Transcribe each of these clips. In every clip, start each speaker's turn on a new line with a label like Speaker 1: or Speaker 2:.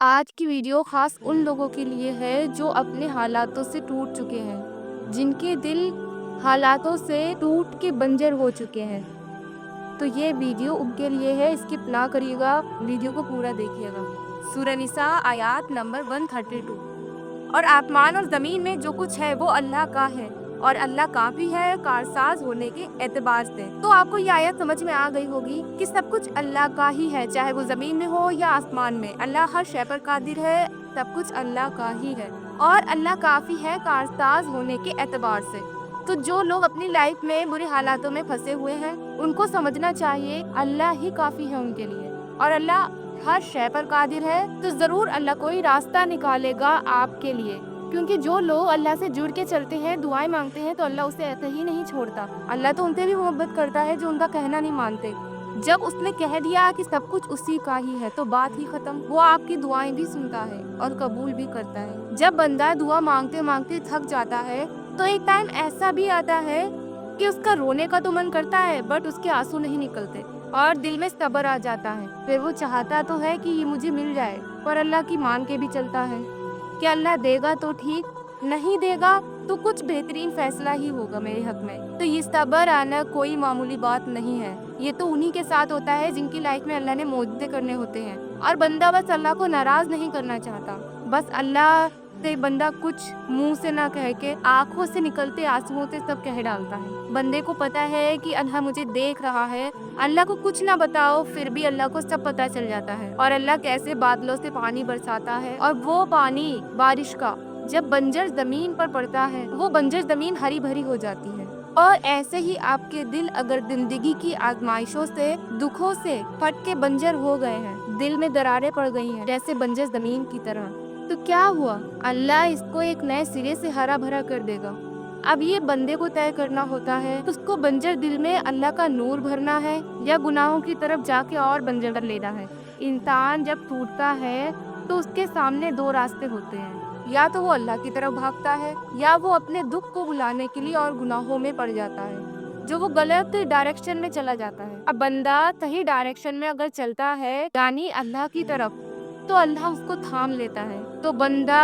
Speaker 1: आज की वीडियो खास उन लोगों के लिए है जो अपने हालातों से टूट चुके हैं, जिनके दिल हालातों से टूट के बंजर हो चुके हैं। तो ये वीडियो उनके लिए है, स्किप ना करिएगा, वीडियो को पूरा देखिएगा। सूरह निसा आयत नंबर 132। और आसमान और ज़मीन में जो कुछ है वो अल्लाह का है और अल्लाह काफ़ी है कारसाज होने के एतबार से। तो आपको ये आयत समझ में आ गई होगी कि सब कुछ अल्लाह का ही है, चाहे वो ज़मीन में हो या आसमान में। अल्लाह हर शय पर कादिर है, सब कुछ अल्लाह का ही है और अल्लाह काफ़ी है कारसाज होने के एतबार से। तो जो लोग अपनी लाइफ में बुरे हालातों में फंसे हुए हैं, उनको समझना चाहिए अल्लाह ही काफ़ी है उनके लिए और अल्लाह हर शय पर कादिर है। तो ज़रूर अल्लाह कोई रास्ता निकालेगा आपके लिए, क्योंकि जो लोग अल्लाह से जुड़ के चलते हैं, दुआएं मांगते हैं, तो अल्लाह उसे ऐसे ही नहीं छोड़ता। अल्लाह तो उनसे भी मोहब्बत करता है जो उनका कहना नहीं मानते। जब उसने कह दिया कि सब कुछ उसी का ही है तो बात ही खत्म। वो आपकी दुआएं भी सुनता है और कबूल भी करता है। जब बंदा दुआ मांगते मांगते थक जाता है तो एक टाइम ऐसा भी आता है कि उसका रोने का तो मन करता है, बट उसके आंसू नहीं निकलते और दिल में सब्र आ जाता है। फिर वो चाहता तो है कि ये मुझे मिल जाए, पर अल्लाह की मान के भी चलता है कि अल्लाह देगा तो ठीक, नहीं देगा तो कुछ बेहतरीन फैसला ही होगा मेरे हक में। तो ये सब्र आना कोई मामूली बात नहीं है। ये तो उन्हीं के साथ होता है जिनकी लाइफ में अल्लाह ने मोज़े करने होते हैं। और बंदा बस अल्लाह को नाराज नहीं करना चाहता, बस अल्लाह से बंदा कुछ मुंह से ना कह के आंखों से निकलते आंसुओं से सब कह डालता है। बंदे को पता है कि अल्लाह मुझे देख रहा है, अल्लाह को कुछ ना बताओ फिर भी अल्लाह को सब पता चल जाता है। और अल्लाह कैसे बादलों से पानी बरसाता है और वो पानी बारिश का जब बंजर जमीन पर पड़ता है, वो बंजर जमीन हरी भरी हो जाती है। और ऐसे ही आपके दिल अगर जिंदगी की आजमाइशों से, दुखों से फट के बंजर हो गए हैं, दिल में दरारें पड़ गई हैं जैसे बंजर जमीन की तरह, तो क्या हुआ? अल्लाह इसको एक नए सिरे से हरा भरा कर देगा। अब ये बंदे को तय करना होता है तो उसको बंजर दिल में अल्लाह का नूर भरना है या गुनाहों की तरफ जाके और बंजर कर लेना है। इंसान जब टूटता है तो उसके सामने दो रास्ते होते हैं, या तो वो अल्लाह की तरफ भागता है या वो अपने दुख को भुलाने के लिए और गुनाहों में पड़ जाता है, जो वो गलत डायरेक्शन में चला जाता है। अब बंदा सही डायरेक्शन में अगर चलता है यानी अल्लाह की तरफ, तो अल्लाह उसको थाम लेता है। तो बंदा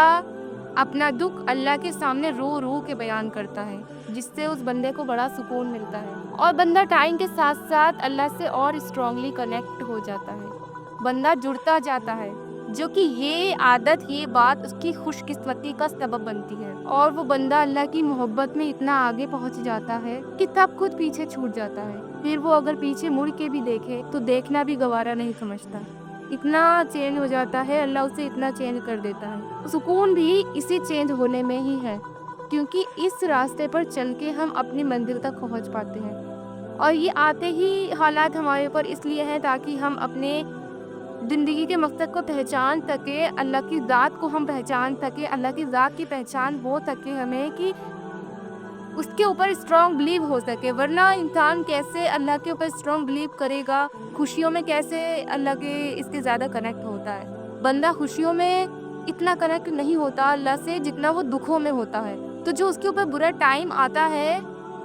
Speaker 1: अपना दुख अल्लाह के सामने रो रो के बयान करता है, जिससे उस बंदे को बड़ा सुकून मिलता है और बंदा टाइम के साथ साथ अल्लाह से और स्ट्रांगली कनेक्ट हो जाता है। बंदा जुड़ता जाता है, जो कि ये आदत, ये बात उसकी खुशकिस्मती का सबब बनती है और वो बंदा अल्लाह की मोहब्बत में इतना आगे पहुंच जाता है कि तब खुद पीछे छूट जाता है। फिर वो अगर पीछे मुड़ के भी देखे तो देखना भी गवारा नहीं समझता। इतना चेंज हो जाता है, अल्लाह उसे इतना चेंज कर देता है। सुकून भी इसी चेंज होने में ही है, क्योंकि इस रास्ते पर चल के हम अपनी मंजिल तक पहुंच पाते हैं। और ये आते ही हालात हमारे ऊपर इसलिए हैं ताकि हम अपने ज़िंदगी के मकसद को पहचान सके, अल्लाह की ज़ात को हम पहचान सके, अल्लाह की ज़ात की पहचान हो सके हमें कि उसके ऊपर स्ट्रॉन्ग बिलीव हो सके। वरना इंसान कैसे अल्लाह के ऊपर स्ट्रॉन्ग बिलीव करेगा? खुशियों में कैसे अल्लाह के इससे ज़्यादा कनेक्ट होता है? बंदा खुशियों में इतना कनेक्ट नहीं होता अल्लाह से जितना वो दुखों में होता है। तो जो उसके ऊपर बुरा टाइम आता है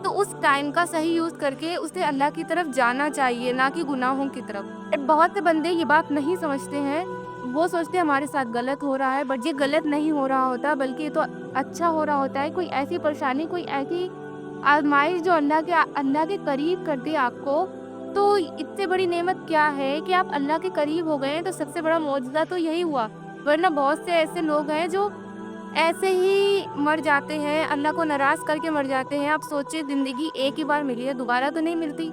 Speaker 1: तो उस टाइम का सही यूज़ करके उसे अल्लाह की तरफ जाना चाहिए, ना कि गुनाहों की तरफ। बहुत से बंदे ये बात नहीं समझते हैं, वो सोचते हैं हमारे साथ गलत हो रहा है, बट ये गलत नहीं हो रहा होता, बल्कि ये तो अच्छा हो रहा होता है। कोई ऐसी परेशानी, कोई ऐसी आजमाइश जो अल्लाह के करीब कर दे आपको, तो इससे बड़ी नेमत क्या है कि आप अल्लाह के करीब हो गए हैं। तो सबसे बड़ा मौजज़ा तो यही हुआ। वरना बहुत से ऐसे लोग हैं जो ऐसे ही मर जाते हैं, अल्लाह को नाराज़ करके मर जाते हैं। आप सोचिए, ज़िंदगी एक ही बार मिली है, दोबारा तो नहीं मिलती।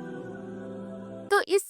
Speaker 1: तो इस